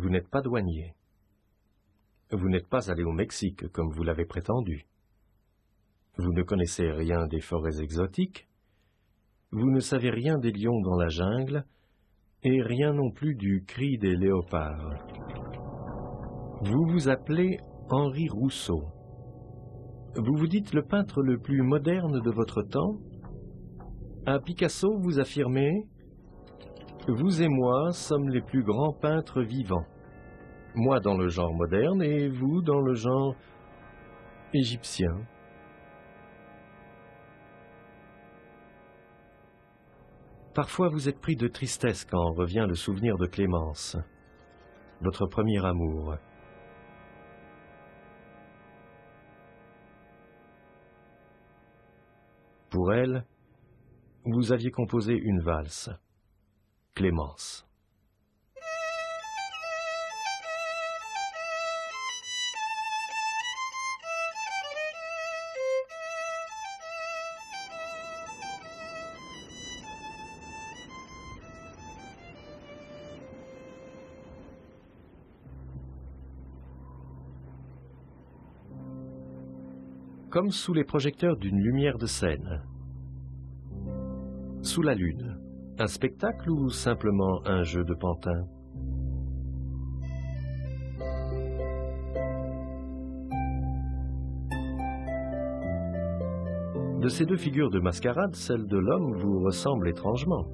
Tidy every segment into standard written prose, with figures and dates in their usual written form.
Vous n'êtes pas douanier. Vous n'êtes pas allé au Mexique, comme vous l'avez prétendu. Vous ne connaissez rien des forêts exotiques. Vous ne savez rien des lions dans la jungle, et rien non plus du cri des léopards. Vous vous appelez Henri Rousseau. Vous vous dites le peintre le plus moderne de votre temps. À Picasso, vous affirmez « Vous et moi sommes les plus grands peintres vivants. Moi dans le genre moderne et vous dans le genre égyptien. » Parfois vous êtes pris de tristesse quand revient le souvenir de Clémence, votre premier amour. Pour elle, vous aviez composé une valse, Clémence. Comme sous les projecteurs d'une lumière de scène. Sous la lune, un spectacle ou simplement un jeu de pantin? De ces deux figures de mascarade, celle de l'homme vous ressemble étrangement.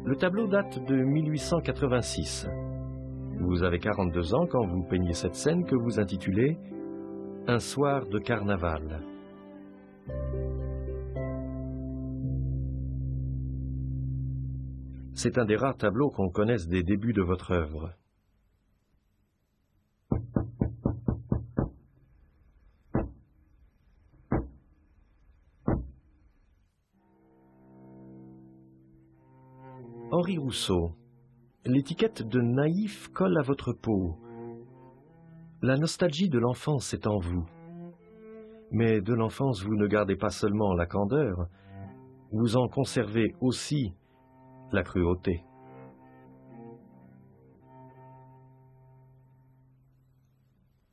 Le tableau date de 1886. Vous avez 42 ans quand vous peignez cette scène que vous intitulez « Un soir de carnaval ». C'est un des rares tableaux qu'on connaisse des débuts de votre œuvre. Henri Rousseau. L'étiquette de naïf colle à votre peau. La nostalgie de l'enfance est en vous. Mais de l'enfance, vous ne gardez pas seulement la candeur, vous en conservez aussi la cruauté.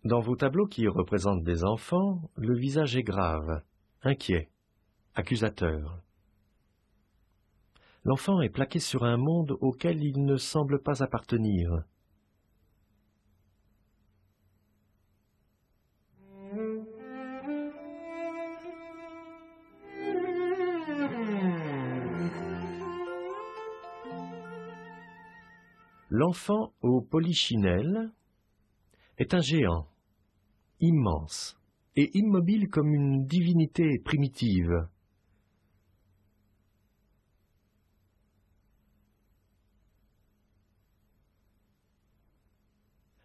Dans vos tableaux qui représentent des enfants, le visage est grave, inquiet, accusateur. L'enfant est plaqué sur un monde auquel il ne semble pas appartenir. L'enfant au polichinelle est un géant, immense et immobile comme une divinité primitive.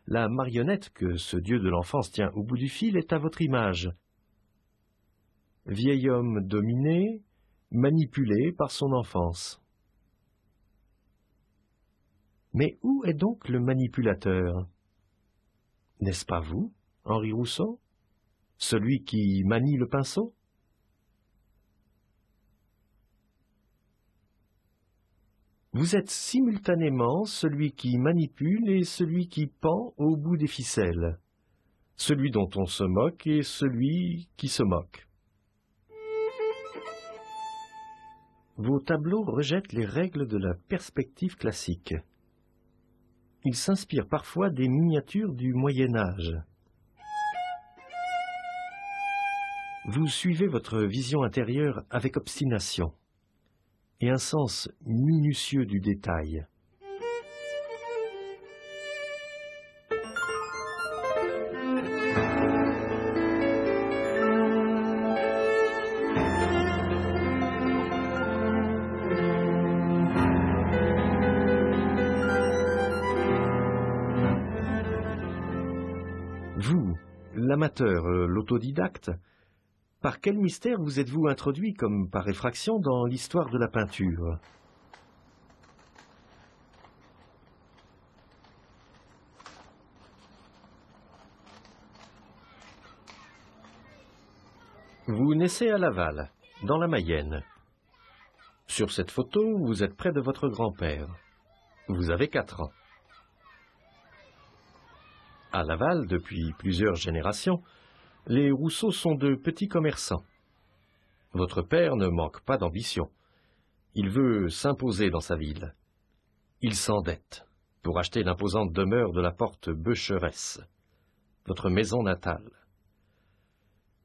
La marionnette que ce dieu de l'enfance tient au bout du fil est à votre image. Vieil homme dominé, manipulé par son enfance. Mais où est donc le manipulateur? N'est-ce pas vous, Henri Rousseau, celui qui manie le pinceau? Vous êtes simultanément celui qui manipule et celui qui pend au bout des ficelles, celui dont on se moque et celui qui se moque. Vos tableaux rejettent les règles de la perspective classique. Ils s'inspirent parfois des miniatures du Moyen Âge. Vous suivez votre vision intérieure avec obstination et un sens minutieux du détail. Vous, l'amateur, l'autodidacte, par quel mystère vous êtes-vous introduit, comme par effraction, dans l'histoire de la peinture? Vous naissez à Laval, dans la Mayenne. Sur cette photo, vous êtes près de votre grand-père. Vous avez 4 ans. À Laval, depuis plusieurs générations, les Rousseau sont de petits commerçants. Votre père ne manque pas d'ambition. Il veut s'imposer dans sa ville. Il s'endette pour acheter l'imposante demeure de la porte Beucheresse, votre maison natale.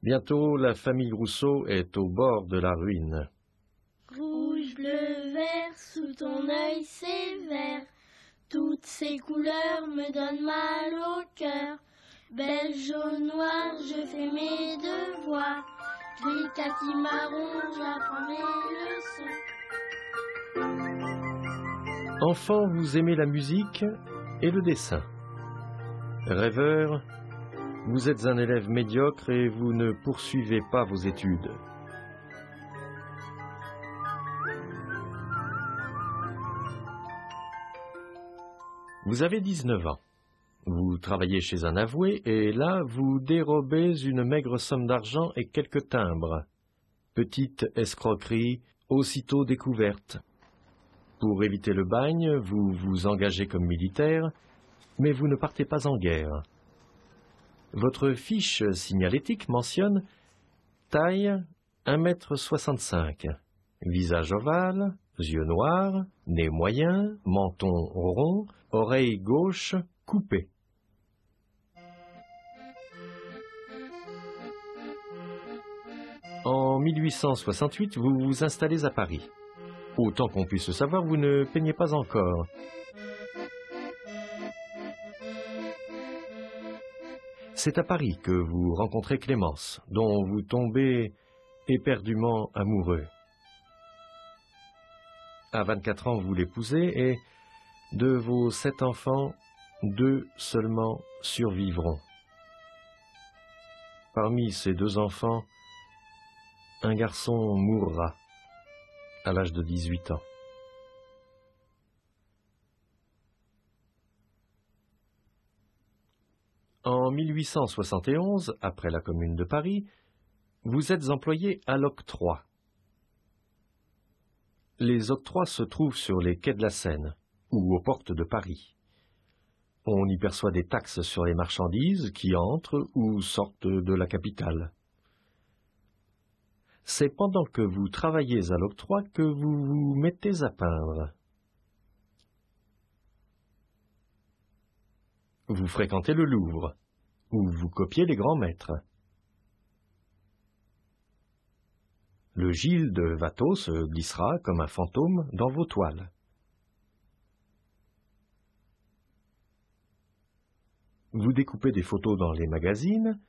Bientôt, la famille Rousseau est au bord de la ruine. Rouge, bleu, vert, sous ton œil sévère, toutes ces couleurs me donnent mal au cœur. Belle jaune, noire, je fais mes devoirs. Gris, kaki, marron, j'apprends mes leçons. Enfant, vous aimez la musique et le dessin. Rêveur, vous êtes un élève médiocre et vous ne poursuivez pas vos études. Vous avez 19 ans. Vous travaillez chez un avoué et là, vous dérobez une maigre somme d'argent et quelques timbres. Petite escroquerie, aussitôt découverte. Pour éviter le bagne, vous vous engagez comme militaire, mais vous ne partez pas en guerre. Votre fiche signalétique mentionne taille 1,65 m, visage ovale, yeux noirs, nez moyen, menton rond, oreille gauche coupée. En 1868, vous vous installez à Paris. Autant qu'on puisse le savoir, vous ne peignez pas encore. C'est à Paris que vous rencontrez Clémence, dont vous tombez éperdument amoureux. À 24 ans, vous l'épousez et de vos 7 enfants, 2 seulement survivront. Parmi ces 2 enfants, un garçon mourra à l'âge de 18 ans. En 1871, après la Commune de Paris, vous êtes employé à l'octroi. Les octrois se trouvent sur les quais de la Seine ou aux portes de Paris. On y perçoit des taxes sur les marchandises qui entrent ou sortent de la capitale. C'est pendant que vous travaillez à l'octroi que vous vous mettez à peindre. Vous fréquentez le Louvre, où vous copiez les grands maîtres. Le Gilles de Watteau se glissera comme un fantôme dans vos toiles. Vous découpez des photos dans les magazines.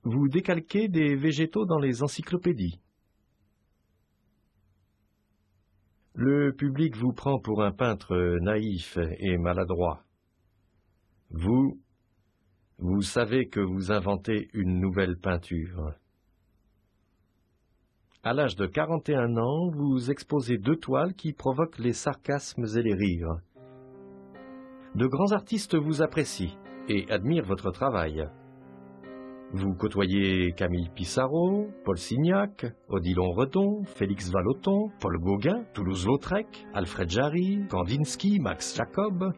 Vous décalquez des végétaux dans les encyclopédies. Le public vous prend pour un peintre naïf et maladroit. Vous savez que vous inventez une nouvelle peinture. À l'âge de 41 ans, vous exposez 2 toiles qui provoquent les sarcasmes et les rires. De grands artistes vous apprécient et admirent votre travail. Vous côtoyez Camille Pissarro, Paul Signac, Odilon Redon, Félix Vallotton, Paul Gauguin, Toulouse-Lautrec, Alfred Jarry, Kandinsky, Max Jacob.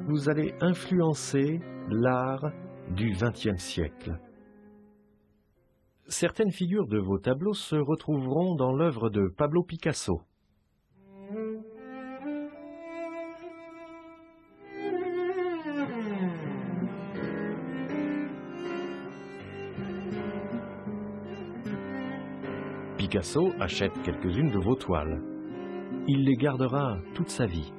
Vous allez influencer l'art du XXe siècle. Certaines figures de vos tableaux se retrouveront dans l'œuvre de Pablo Picasso. Picasso achète quelques-unes de vos toiles. Il les gardera toute sa vie.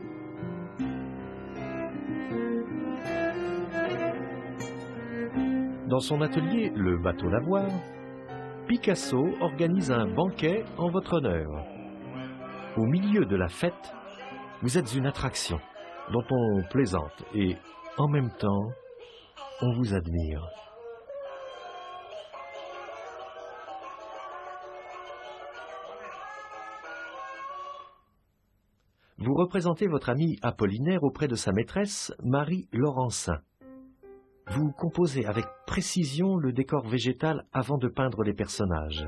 Dans son atelier, le Bateau Lavoir, Picasso organise un banquet en votre honneur. Au milieu de la fête, vous êtes une attraction dont on plaisante et, en même temps, on vous admire. Vous représentez votre ami Apollinaire auprès de sa maîtresse, Marie Laurencin. Vous composez avec précision le décor végétal avant de peindre les personnages.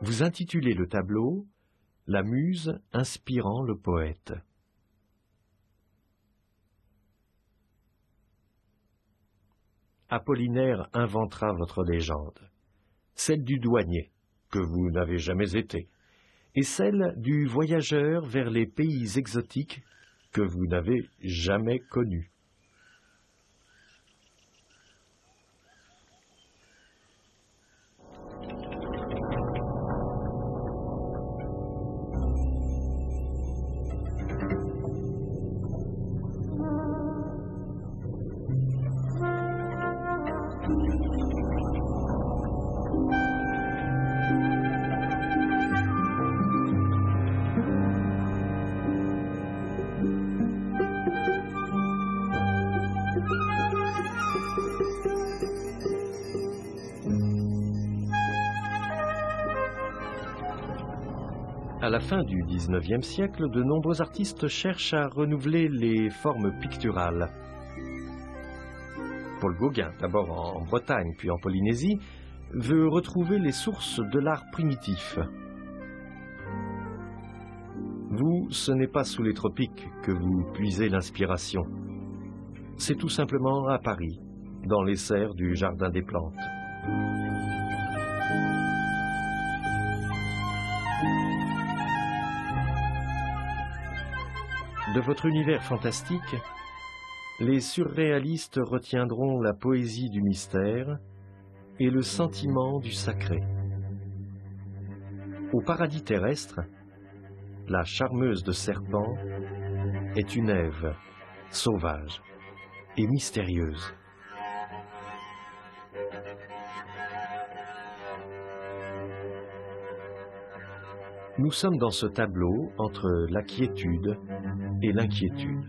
Vous intitulez le tableau « La muse inspirant le poète ». Apollinaire inventera votre légende, celle du douanier, que vous n'avez jamais été, et celle du voyageur vers les pays exotiques que vous n'avez jamais connus. À la fin du XIXe siècle, de nombreux artistes cherchent à renouveler les formes picturales. Paul Gauguin, d'abord en Bretagne puis en Polynésie, veut retrouver les sources de l'art primitif. Vous, ce n'est pas sous les tropiques que vous puisez l'inspiration. C'est tout simplement à Paris, dans les serres du Jardin des Plantes. De votre univers fantastique, les surréalistes retiendront la poésie du mystère et le sentiment du sacré. Au paradis terrestre, la charmeuse de Serpent est une Ève sauvage et mystérieuse. Nous sommes dans ce tableau entre la quiétude et l'inquiétude.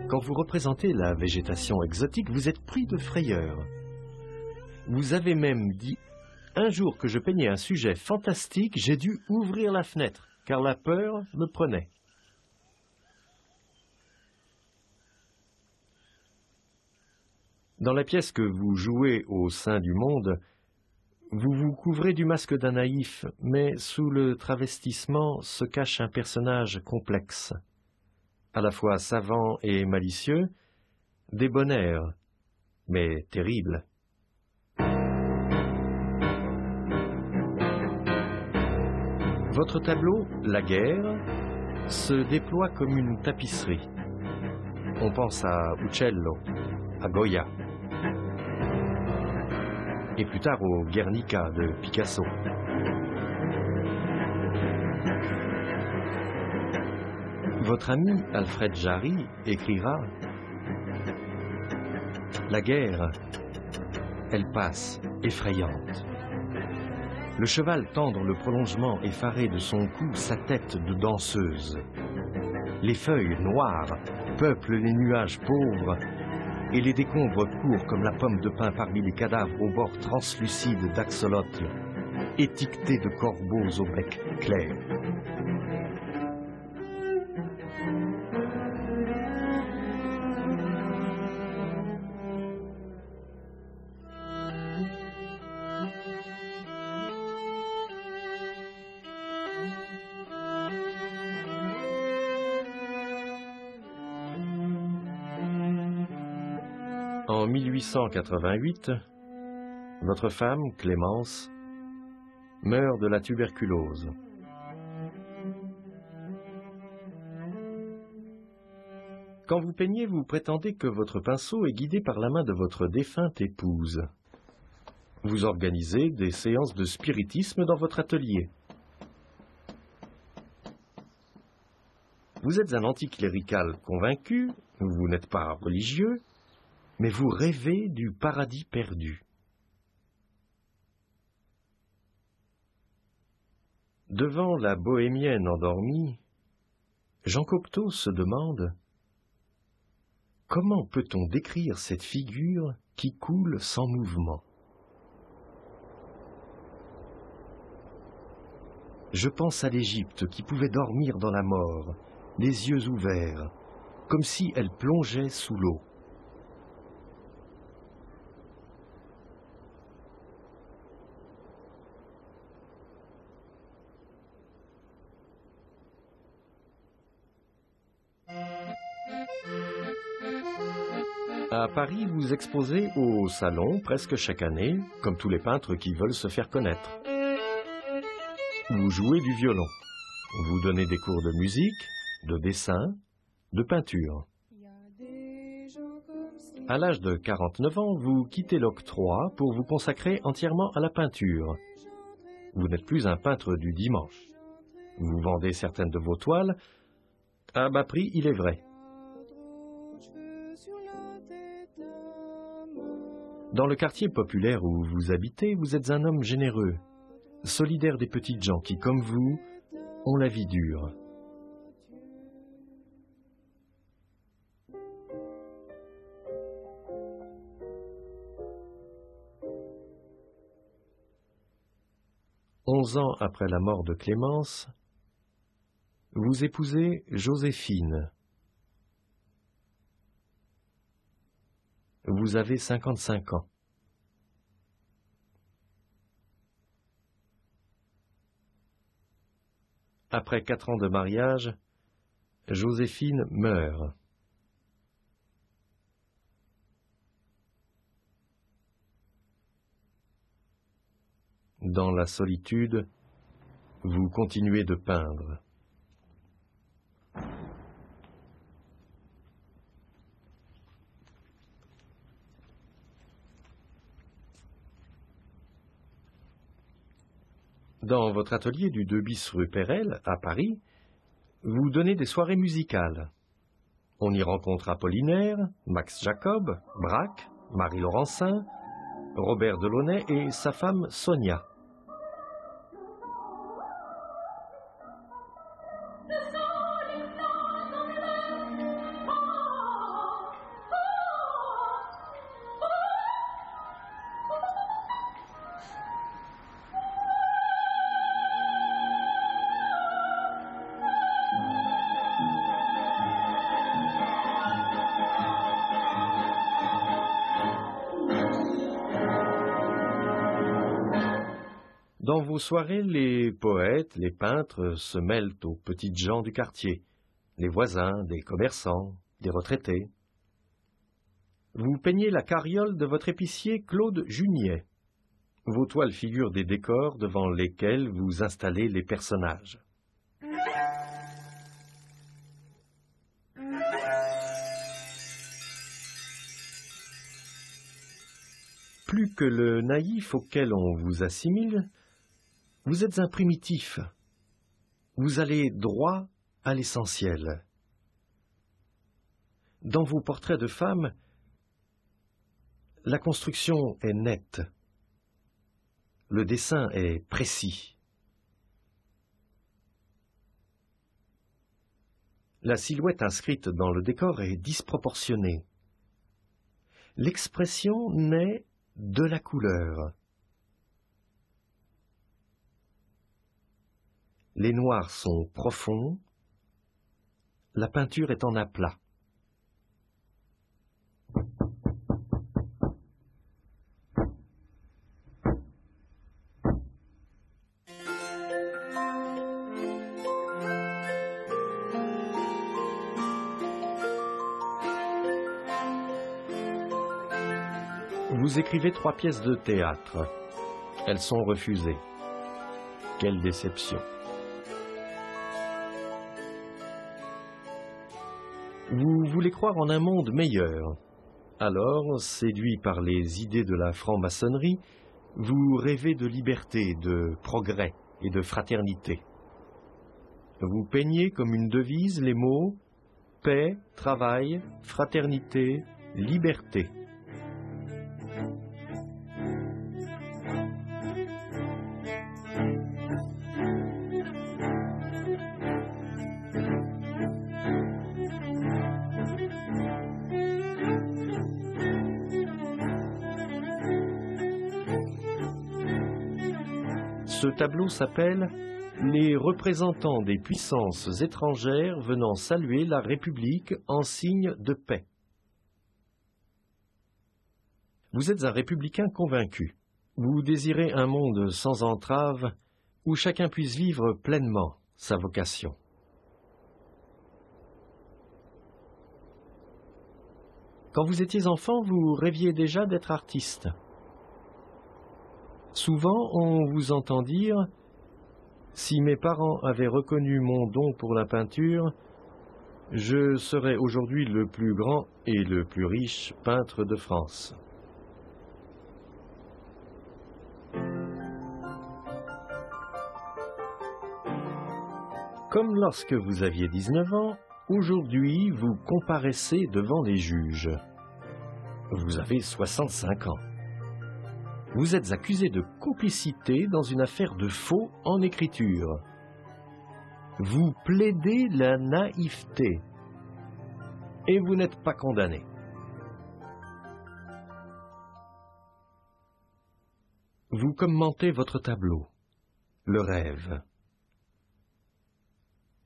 Quand vous représentez la végétation exotique, vous êtes pris de frayeur. Vous avez même dit, un jour que je peignais un sujet fantastique, j'ai dû ouvrir la fenêtre, car la peur me prenait. Dans la pièce que vous jouez au sein du monde, vous vous couvrez du masque d'un naïf, mais sous le travestissement se cache un personnage complexe, à la fois savant et malicieux, débonnaire, mais terrible. Votre tableau, La guerre, se déploie comme une tapisserie. On pense à Uccello, à Goya, et plus tard au Guernica de Picasso. Votre ami Alfred Jarry écrira « La guerre, elle passe, effrayante. Le cheval tend dans le prolongement effaré de son cou sa tête de danseuse. Les feuilles noires peuplent les nuages pauvres et les décombres courent comme la pomme de pin parmi les cadavres aux bords translucides d'axolotls, étiquetés de corbeaux au bec clair. » En 1888, votre femme, Clémence, meurt de la tuberculose. Quand vous peignez, vous prétendez que votre pinceau est guidé par la main de votre défunte épouse. Vous organisez des séances de spiritisme dans votre atelier. Vous êtes un anticlérical convaincu, vous n'êtes pas religieux, mais vous rêvez du paradis perdu. Devant la bohémienne endormie, Jean Cocteau se demande « Comment peut-on décrire cette figure qui coule sans mouvement ?» Je pense à l'Égypte qui pouvait dormir dans la mort, les yeux ouverts, comme si elle plongeait sous l'eau. À Paris, vous exposez au Salon presque chaque année, comme tous les peintres qui veulent se faire connaître. Vous jouez du violon. Vous donnez des cours de musique, de dessin, de peinture. À l'âge de 49 ans, vous quittez l'octroi pour vous consacrer entièrement à la peinture. Vous n'êtes plus un peintre du dimanche. Vous vendez certaines de vos toiles à bas prix, il est vrai. Dans le quartier populaire où vous habitez, vous êtes un homme généreux, solidaire des petites gens qui, comme vous, ont la vie dure. Onze ans après la mort de Clémence, vous épousez Joséphine. Vous avez 55 ans. Après 4 ans de mariage, Joséphine meurt. Dans la solitude, vous continuez de peindre. Dans votre atelier du 2 bis rue Perelle, à Paris, vous donnez des soirées musicales. On y rencontre Apollinaire, Max Jacob, Braque, Marie Laurencin, Robert Delaunay et sa femme Sonia. Dans vos soirées, les poètes, les peintres se mêlent aux petites gens du quartier, les voisins, des commerçants, des retraités. Vous peignez la carriole de votre épicier Claude Juniet. Vos toiles figurent des décors devant lesquels vous installez les personnages. Plus que le naïf auquel on vous assimile, vous êtes un primitif. Vous allez droit à l'essentiel. Dans vos portraits de femmes, la construction est nette. Le dessin est précis. La silhouette inscrite dans le décor est disproportionnée. L'expression naît de la couleur. Les noirs sont profonds, la peinture est en aplat. Vous écrivez 3 pièces de théâtre. Elles sont refusées. Quelle déception! Vous voulez croire en un monde meilleur. Alors, séduit par les idées de la franc-maçonnerie, vous rêvez de liberté, de progrès et de fraternité. Vous peignez comme une devise les mots « paix, travail, fraternité, liberté ». Ce tableau s'appelle « Les représentants des puissances étrangères venant saluer la République en signe de paix ». Vous êtes un républicain convaincu. Vous désirez un monde sans entrave où chacun puisse vivre pleinement sa vocation. Quand vous étiez enfant, vous rêviez déjà d'être artiste. Souvent, on vous entend dire « Si mes parents avaient reconnu mon don pour la peinture, je serais aujourd'hui le plus grand et le plus riche peintre de France. » Comme lorsque vous aviez 19 ans, aujourd'hui vous comparaissez devant les juges. Vous avez 65 ans. Vous êtes accusé de complicité dans une affaire de faux en écriture. Vous plaidez la naïveté. Et vous n'êtes pas condamné. Vous commentez votre tableau, le rêve.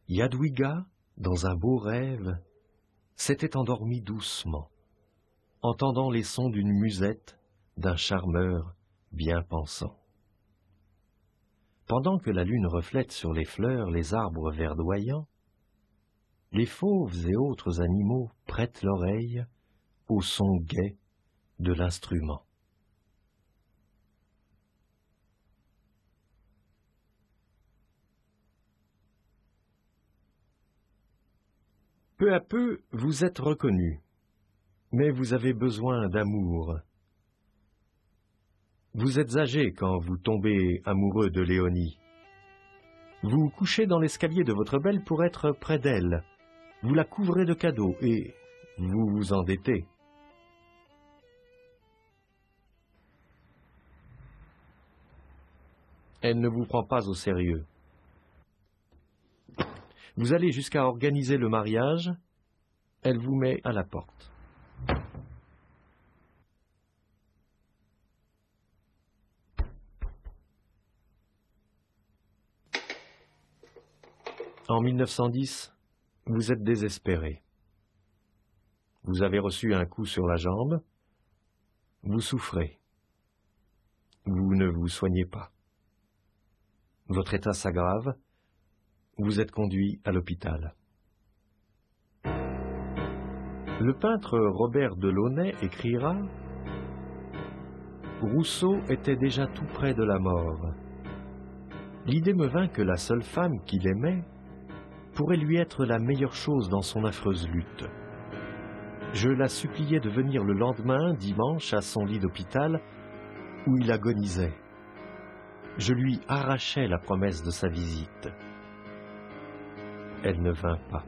Jadwiga, dans un beau rêve, s'était endormi doucement, entendant les sons d'une musette, d'un charmeur bien pensant. Pendant que la lune reflète sur les fleurs les arbres verdoyants, les fauves et autres animaux prêtent l'oreille au son gai de l'instrument. Peu à peu, vous êtes reconnu, mais vous avez besoin d'amour. Vous êtes âgé quand vous tombez amoureux de Léonie. Vous couchez dans l'escalier de votre belle pour être près d'elle. Vous la couvrez de cadeaux et vous vous endettez. Elle ne vous prend pas au sérieux. Vous allez jusqu'à organiser le mariage, elle vous met à la porte. En 1910, vous êtes désespéré. Vous avez reçu un coup sur la jambe, vous souffrez. Vous ne vous soignez pas. Votre état s'aggrave, vous êtes conduit à l'hôpital. Le peintre Robert Delaunay écrira « Rousseau était déjà tout près de la mort. L'idée me vint que la seule femme qu'il aimait pourrait lui être la meilleure chose dans son affreuse lutte. Je la suppliai de venir le lendemain, dimanche, à son lit d'hôpital, où il agonisait. Je lui arrachai la promesse de sa visite. Elle ne vint pas.